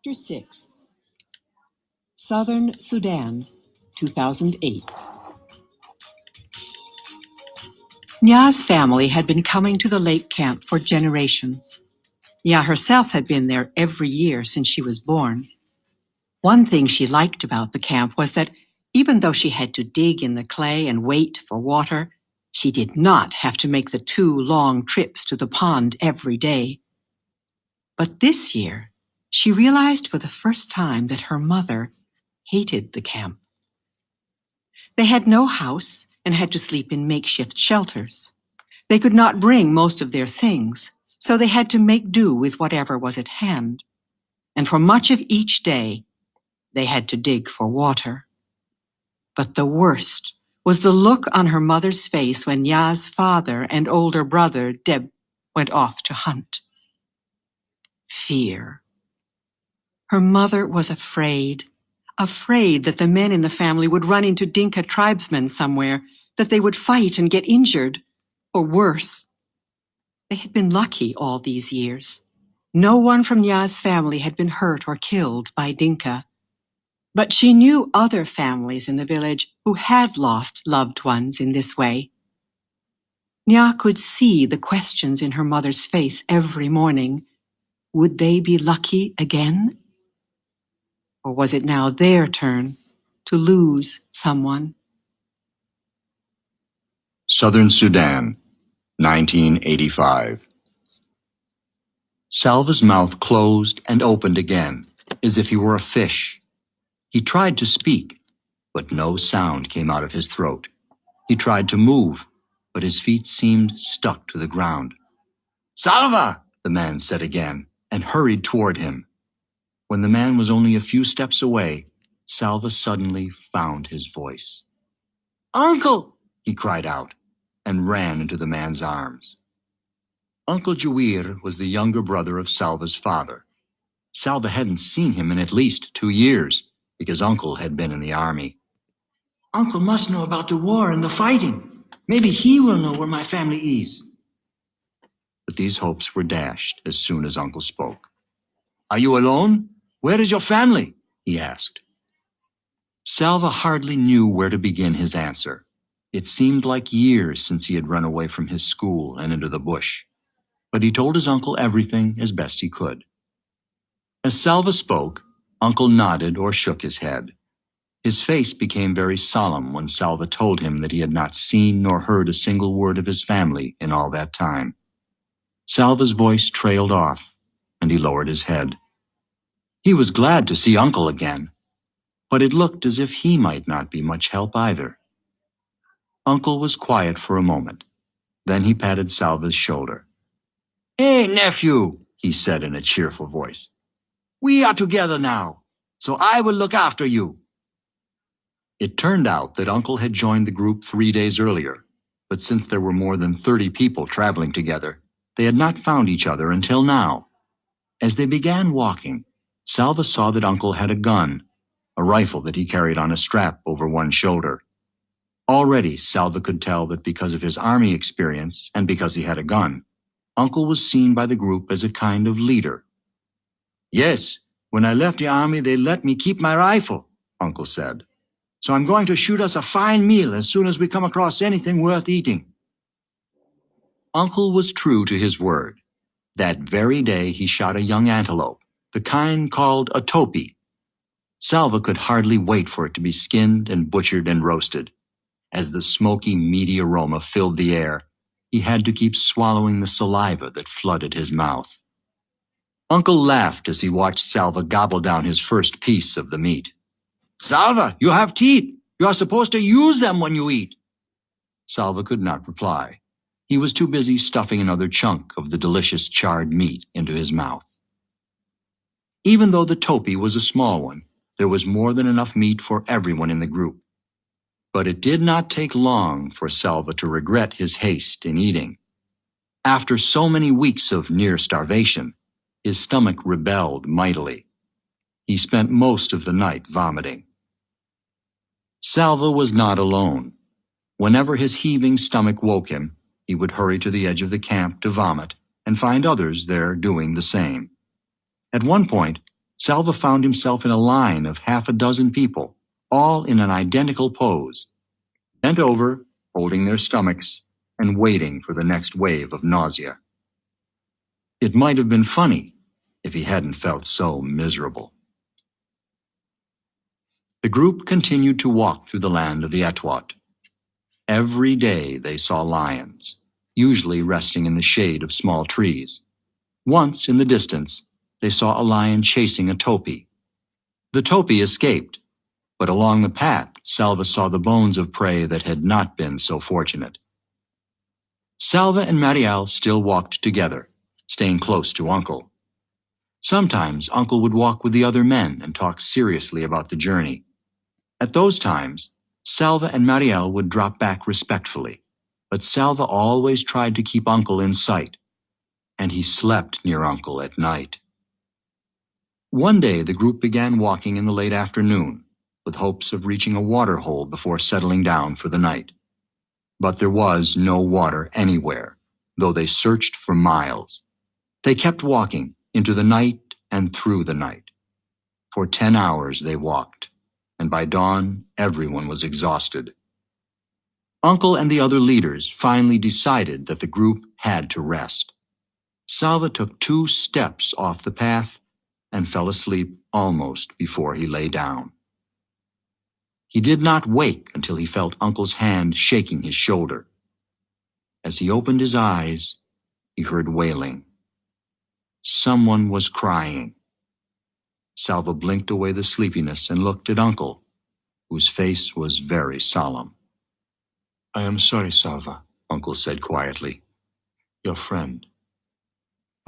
Chapter 6. Southern Sudan, 2008. Nya's family had been coming to the lake camp for generations. Nya herself had been there every year since she was born. One thing she liked about the camp was that even though she had to dig in the clay and wait for water, she did not have to make the 2 long trips to the pond every day. But this year, she realized for the first time that her mother hated the camp. They had no house and had to sleep in makeshift shelters. They could not bring most of their things, so they had to make do with whatever was at hand. And for much of each day, they had to dig for water. But the worst was the look on her mother's face when Nya's father and older brother, Deb, went off to hunt. Fear. Her mother was afraid that the men in the family would run into Dinka tribesmen somewhere, that they would fight and get injured, or worse. They had been lucky all these years. No one from Nya's family had been hurt or killed by Dinka. But she knew other families in the village who had lost loved ones in this way. Nya could see the questions in her mother's face every morning. Would they be lucky again? Or was it now their turn to lose someone? Southern Sudan, 1985. Salva's mouth closed and opened again, as if he were a fish. He tried to speak, but no sound came out of his throat. He tried to move, but his feet seemed stuck to the ground. "Salva!" the man said again, and hurried toward him. When the man was only a few steps away, Salva suddenly found his voice. "Uncle!" he cried out, and ran into the man's arms. Uncle Jawir was the younger brother of Salva's father. Salva hadn't seen him in at least 2 years, because Uncle had been in the army. "Uncle must know about the war and the fighting. Maybe he will know where my family is." But these hopes were dashed as soon as Uncle spoke. "Are you alone? Where is your family?" he asked. Salva hardly knew where to begin his answer. It seemed like years since he had run away from his school and into the bush. But he told his uncle everything as best he could. As Salva spoke, Uncle nodded or shook his head. His face became very solemn when Salva told him that he had not seen nor heard a single word of his family in all that time. Salva's voice trailed off, and he lowered his head. He was glad to see Uncle again, but it looked as if he might not be much help either. Uncle was quiet for a moment. Then he patted Salva's shoulder. "Hey, nephew," he said in a cheerful voice. "We are together now, so I will look after you." It turned out that Uncle had joined the group 3 days earlier, but since there were more than 30 people traveling together, they had not found each other until now. As they began walking, Salva saw that Uncle had a gun, a rifle that he carried on a strap over one shoulder. Already, Salva could tell that because of his army experience and because he had a gun, Uncle was seen by the group as a kind of leader. "Yes, when I left the army, they let me keep my rifle," Uncle said. "So I'm going to shoot us a fine meal as soon as we come across anything worth eating." Uncle was true to his word. That very day he shot a young antelope, the kind called a topi. Salva could hardly wait for it to be skinned and butchered and roasted. As the smoky, meaty aroma filled the air, he had to keep swallowing the saliva that flooded his mouth. Uncle laughed as he watched Salva gobble down his first piece of the meat. "Salva, you have teeth. You are supposed to use them when you eat." Salva could not reply. He was too busy stuffing another chunk of the delicious charred meat into his mouth. Even though the topi was a small one, there was more than enough meat for everyone in the group. But it did not take long for Salva to regret his haste in eating. After so many weeks of near starvation, his stomach rebelled mightily. He spent most of the night vomiting. Salva was not alone. Whenever his heaving stomach woke him, he would hurry to the edge of the camp to vomit and find others there doing the same. At one point, Salva found himself in a line of half a dozen people, all in an identical pose, bent over, holding their stomachs, and waiting for the next wave of nausea. It might have been funny if he hadn't felt so miserable. The group continued to walk through the land of the Etwat. Every day they saw lions, usually resting in the shade of small trees. Once, in the distance, they saw a lion chasing a topi. The topi escaped, but along the path Salva saw the bones of prey that had not been so fortunate. Salva and Mariel still walked together, staying close to Uncle. Sometimes Uncle would walk with the other men and talk seriously about the journey. At those times, Salva and Mariel would drop back respectfully, but Salva always tried to keep Uncle in sight, and he slept near Uncle at night. One day the group began walking in the late afternoon, with hopes of reaching a water hole before settling down for the night. But there was no water anywhere, though they searched for miles. They kept walking into the night and through the night. For 10 hours they walked, and by dawn everyone was exhausted. Uncle and the other leaders finally decided that the group had to rest. Salva took 2 steps off the path and fell asleep almost before he lay down. He did not wake until he felt Uncle's hand shaking his shoulder. As he opened his eyes, he heard wailing. Someone was crying. Salva blinked away the sleepiness and looked at Uncle, whose face was very solemn. "I am sorry, Salva," Uncle said quietly. "Your friend."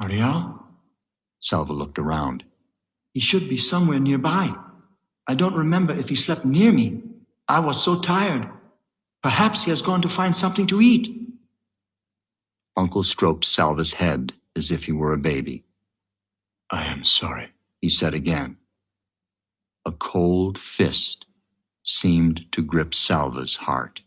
"Mariel?" Salva looked around. "He should be somewhere nearby. I don't remember if he slept near me. I was so tired. Perhaps he has gone to find something to eat." Uncle stroked Salva's head as if he were a baby. "I am sorry," he said again. A cold fist seemed to grip Salva's heart.